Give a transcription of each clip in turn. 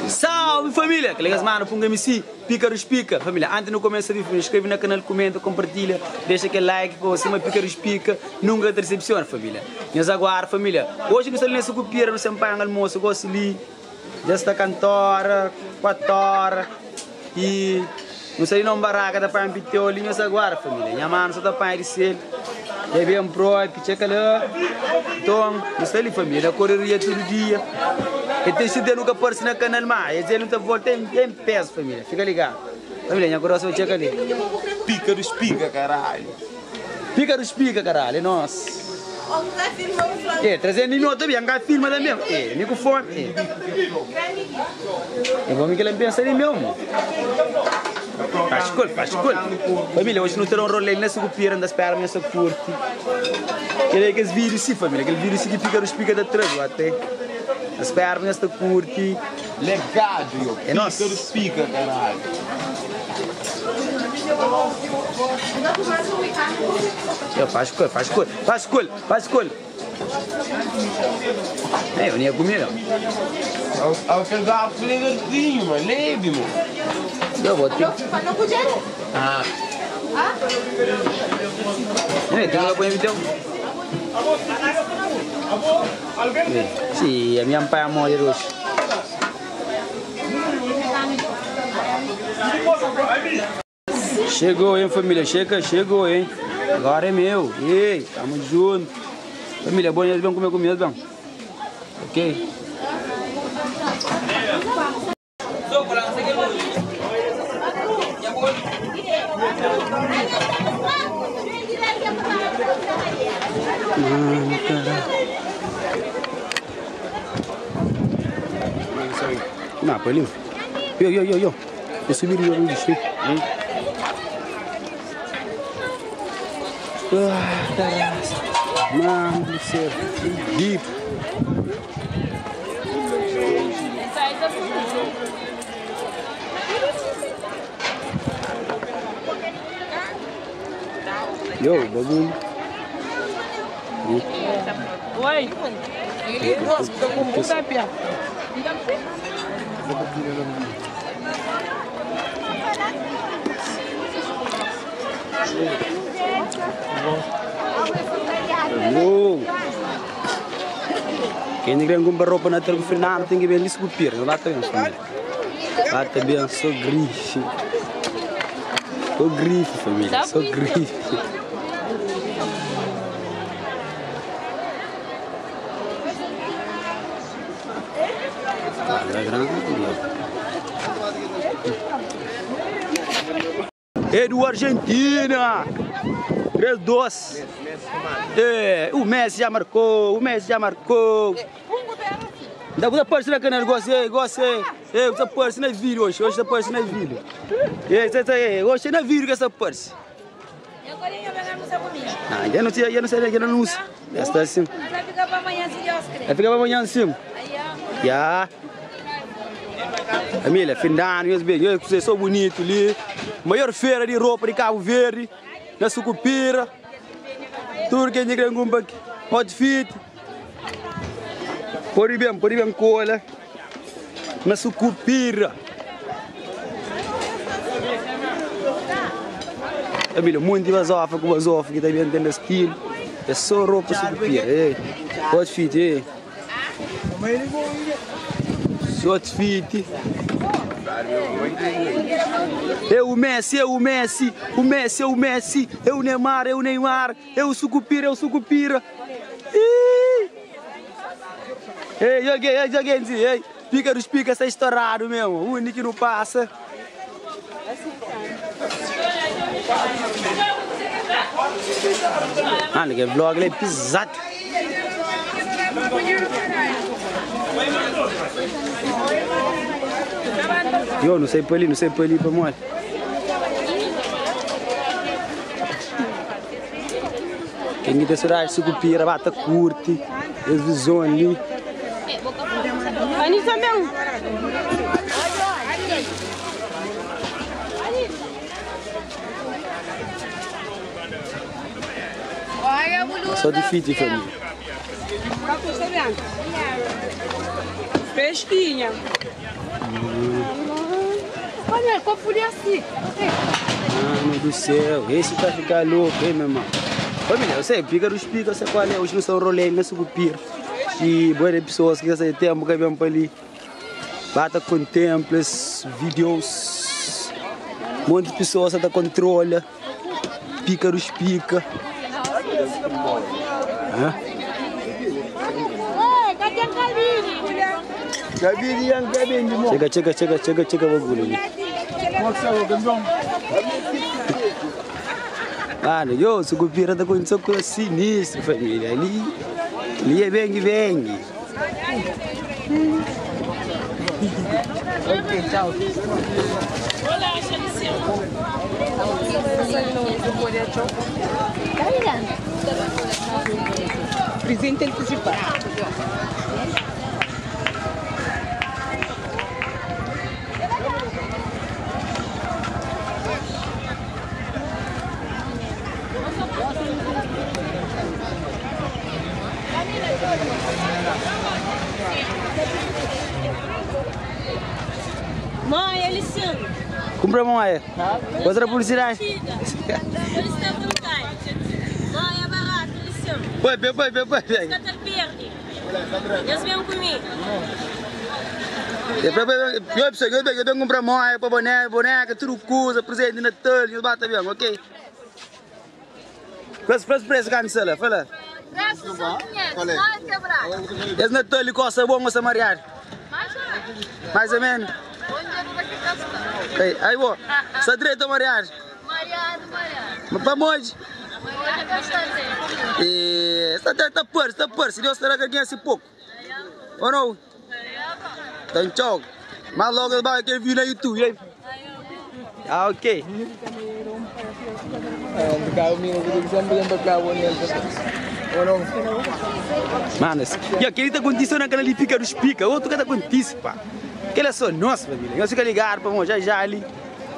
Salve família! Colegas mano, punga MC, Pícaros Pica. Família, antes no começo de vídeo, inscreve no canal, comenta, compartilha, deixa aquele like, com cima Pícaros Pica, nunca te decepciona família. Nós agora família, hoje nós estamos nessa copira, no Sampaio almoço, gosto ali, já está cantora, 4 horas, e nós saímos numa barraca da Pai Pitoli, nós agora família, minha mano só está Pai de Sel, já vem um pro, checa lá, então, nós estamos ali família, correria todo dia. E tem sido nunca aparece no canal mais, ele não está voltando em peso família, fica ligado. Família, minha coração checa ali. Pícaros Pica, caralho. Pícaros Pica, caralho, nossa. Trazendo em outro também, a filma também. Microfone. Eu vou me que ele pensa em meu. Faz cool. Família, hoje não terá um rolê nessa copira, das pernas nessa curte. Aquele vídeo sim, família, aquele vídeo sim que Pícaros Pica da trás, até. As pernas nesta curte. Legado, yo. É nosso. Pícaros Pica, caralho. Faz cool. Eu nem ia comer, não. Ao pegar o legadinho, mano. Leve, mano. Eu vou ter. Ah. Tem que pôr em vídeo. Sim, a minha pai é amor de hoje. Chegou, hein, família? Chegou, hein? Agora é meu. Ei, tamo junto. Família, bom, eles vão comer comigo, bom. Ok? Não, pô, ali. Yo. Eu subi o meu bicho. Mano do céu. Deep. Yo, bagulho. Oi. Nossa, fica com muita piada. Quem ninguém compra roupa na terra final tem que ver isso com pira, lá também, família. Lá também sou grife. Sou grife, família, sou grife. É do Argentina! 3-2. O Messi já marcou. Dá pra aparecer na canal, gostei. Você aparece na vídeo hoje você aparece na vídeo. Hoje na vídeo que você aparece. Eu não sei, eu não uso. Está assim. Vai ficar para amanhã, se Deus quiser. Vai ficar para amanhã assim. Já. Família, fim de ano, eu sou bonito ali. Maior feira de roupa de Cabo Verde, na Sucupira. Tudo que é de Grangumba, outfit. Por bem cola. Na Sucupira. Família, muito de vasofa com vasofa, que também tem estilo. É só roupa Sucupira. Outfit, outfit. Eu o Messi, eu o Neymar, eu o Sucupira. Joguei, Pícaros Pica, está estourado mesmo, o único que não passa. Que vlog é pisado. Eu não sei para ali para morrer. Quem está surado Sucupira, bata curte, as visões ali. Só difícil, família. Fresquinha. Olha, confundi assim. Mano do céu, esse tá ficando louco, hein, meu irmão? Família, eu sei, pica dos pica, sei qual é, hoje não são rolê, não são cupira. E boas pessoas que têm tempo que vêm para ali. Bata contemplas, vídeos, um monte de pessoas que controla, pica dos pica. Cadê a Gabi? Chega bagulho ali. Mano, eu sou cupira da condição com sinistro, família. Ali é bang. Ok, tchau. Presente antecipado. Mãe, Aliciano. Compra uma aí. Outra publicidade. Mãe, é barato, Aliciano. Põe. Fica até perde. Eles vêm comigo. Eu tenho que comprar moia para boneca, tudo coisa, presente de Natal, e bata bem, ok? Preço cancela, fala. Preço são 500, vai quebrar. Esse Natal ele costa bom você mariar? Mais ou menos. Aí, vou. Está direito a mariar? Mariado. Mas para onde? Mariado bastante. Está por, Deus terá que ganhar esse pouco. Ou não? Então, tchau. Mas logo ele vai querer vir no YouTube, hein? Ah, ok. Mano, e aquele tá condição naquela ali fica dos pica, outro que tá condição, pá. Aquele é só nosso, família. Nós fica ligado pra já ali.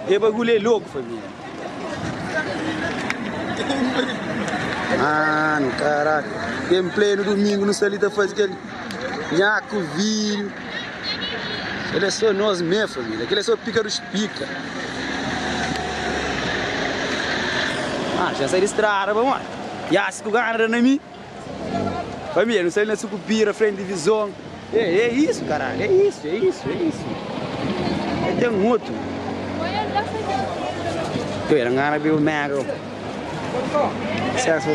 E o bagulho é louco, família. Mano, caraca. Gameplay no domingo, no salita faz aquele nhaco, vinho. Ele é só nós mesmo, família. Aquele é só pica dos pica. Ah, já sai de estrada, vamos. Já se tu ganha na mim. Família, não sei na sucupira, frente de visão. É isso, caralho. É isso. Tem um outro. Tu era um árabe ou magro. Certo?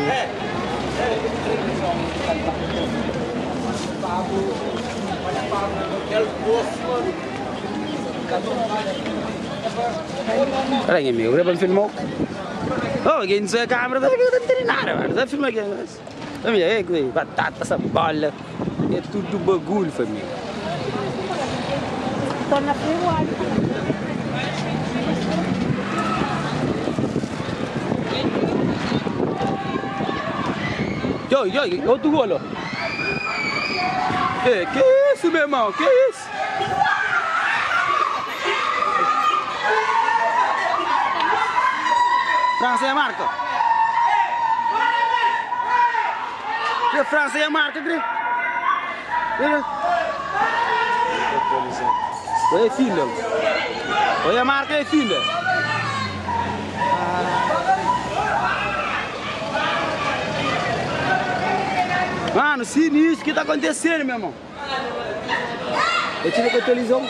Olha aí, meu, grava filmou. Oh, quem não é câmera, não tem nada, mano. Dá filmar aqui. Família, é que batata, essa bola. É tudo bagulho, família. Tô na freeway. Yo, outro golo. Que isso, meu irmão? Que isso? França é a marca. Que França é a marca, Gri? Oi, filho. Oi, a marca é filha. Mano, sinistro, o que tá acontecendo, meu irmão? Eu tive com a televisão.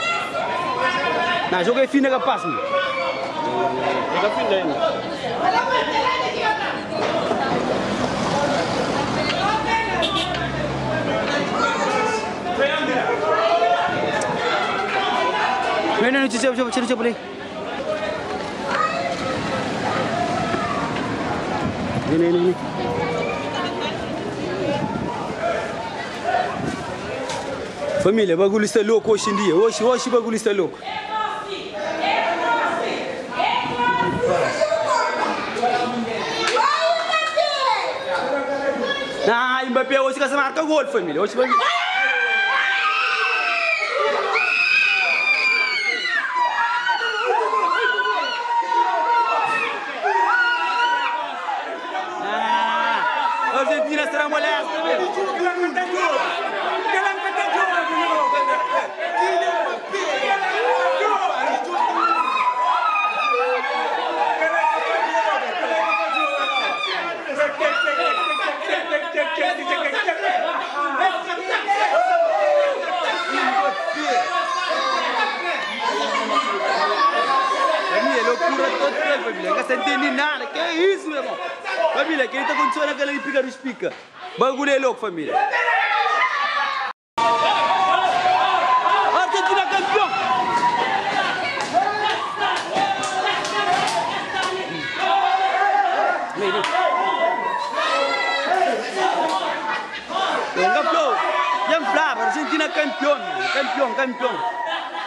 Não, joguei fina que passa, meu. Joga fina ainda. Não, tira por aí. Vem. Família, o bagulho está louco hoje em dia. Hoje o bagulho está louco. Não, Mbappé hoje que essa marca gol, família. Hoje vai... Argentina será molesta, velho. entende nada. Que é isso, meu irmão? Família, quem tá acontecendo aquela de pica dos pica? Bagulho é louco, família. Argentina campeão! Argentina campeão,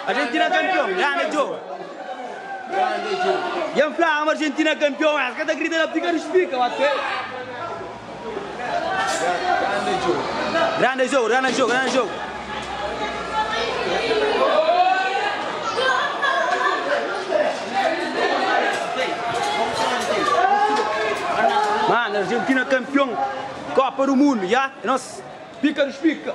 Argentina campeão, grande jogo. Yang flam Argentina campeão, as kata grita na pica dos pica, até. Grande jogo. Mano, Argentina campeão, Copa do Mundo, já? Nós pica dos pica.